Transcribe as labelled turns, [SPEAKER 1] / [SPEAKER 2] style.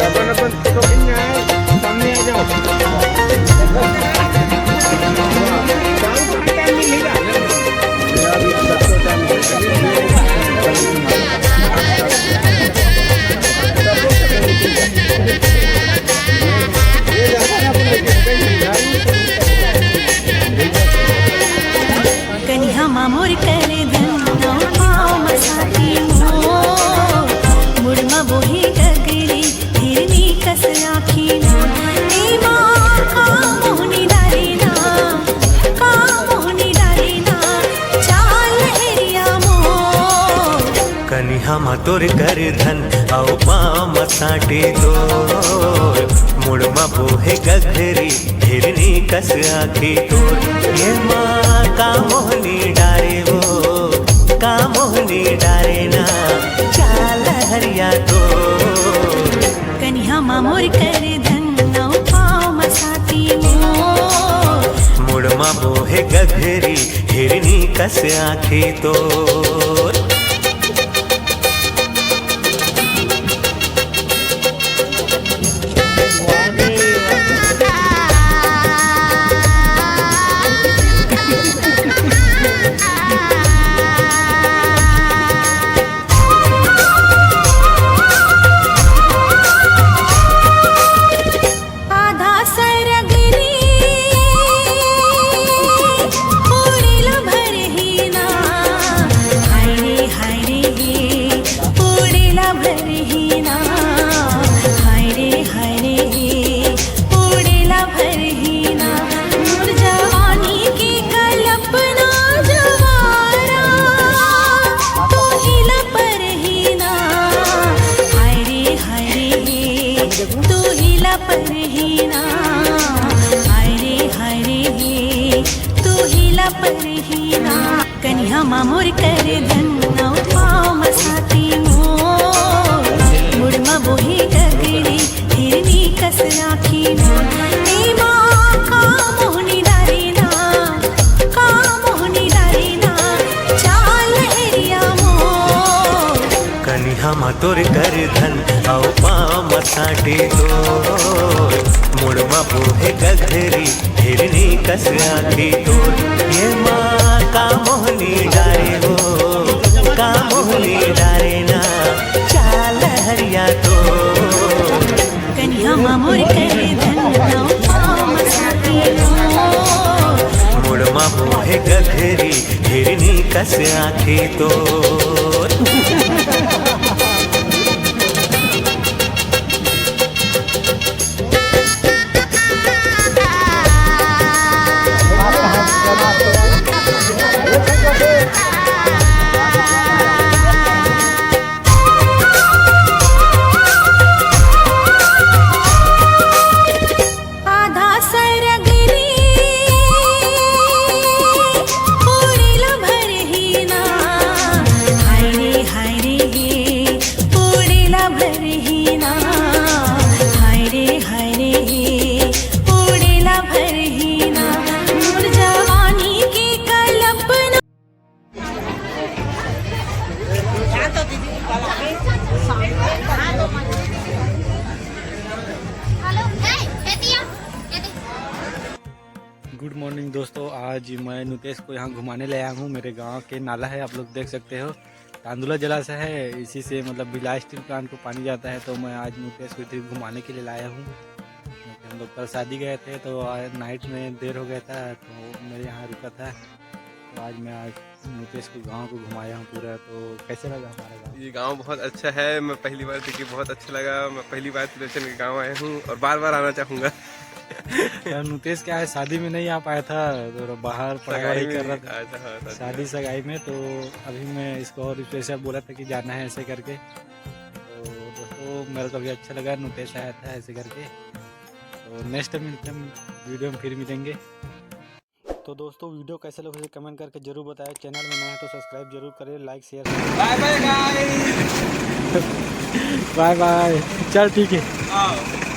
[SPEAKER 1] अपन तो इन सामने आ जाओ। टाइम मिलेगा अभी तो टाइम
[SPEAKER 2] कन्या मामोर करे धन्नो पाव मसाती मो मुड़मा बोही गगरी हिरनी कस आखी नो ए मां का मोहनी डारीना का मोहनी डारीना चाल हेरिया मो
[SPEAKER 3] कन्या मातोर कर धन आओ पाम साटे दो मुड़मा बोहे गगरी हिरनी कस आखी तोर ये माँ का मोहनी डारे वो का मोहनी डारे ना चाल हरिया तो
[SPEAKER 2] कन्या मामोर करे धन्नो पाव मसाती मो
[SPEAKER 3] मुड़मा बोहे गगरी हिरनी कस आखी तोर कन्या मामोर करे धन्नो पाव मसाती मो मुड़मा बोही गगरी हिरनी कस आखी नो ए मां का मोहनी डारीना का मोहनी डारीना चाल हेरिया मो कन्या मातोर कर धन आओ पाम साटे दो मुड़मा बोहे गगरी हिरनी कस आखी तोर ये माँ का मोहनी डारे हो का मोहनी डारे ना चाल हरिया तो
[SPEAKER 2] कन्या मामोर करे धन्नो पाव मसाती मो
[SPEAKER 3] मुड़मा बोहे गगरी हिरनी कस आखी तोर
[SPEAKER 4] गुड मॉर्निंग दोस्तों, आज मैं नुतेश को यहाँ घुमाने ले आया हूँ। मेरे गांव के नाला है, आप लोग देख सकते हो, तांदुला जलाशय है, इसी से मतलब बिला स्टील प्लांट को पानी जाता है। तो मैं आज नुतेश को इधर घुमाने के लिए लाया हूँ। हम लोग कल शादी गए थे तो आज नाइट में देर हो गया था तो मेरे यहाँ रुका था। तो आज नुतेश को गाँव को घुमाया हूँ पूरा। तो कैसे लगा हमारा गाँव?
[SPEAKER 1] ये गांव बहुत अच्छा है। मैं पहली बार देखी, बहुत अच्छा लगा। मैं पहली बार त्रिलोचन के गांव आया हूँ और बार बार आना चाहूँगा।
[SPEAKER 4] नुतेश क्या है, शादी में नहीं आ पाया था तो बाहर पढ़ाई कर रहा था, शादी सगाई में। तो अभी मैं इसको और स्पेशल बोला था कि जाना है ऐसे करके। तो दोस्तों मेरे को भी अच्छा लगा, नुतेश आया था ऐसे करके। तो नेक्स्ट वीडियो में फिर मिलेंगे। तो दोस्तों वीडियो कैसे लगे उसे कमेंट करके जरूर बताएं। चैनल में नए हैं तो सब्सक्राइब जरूर करें, like share.
[SPEAKER 1] Bye bye guys.
[SPEAKER 4] Bye bye, चल ठीक है।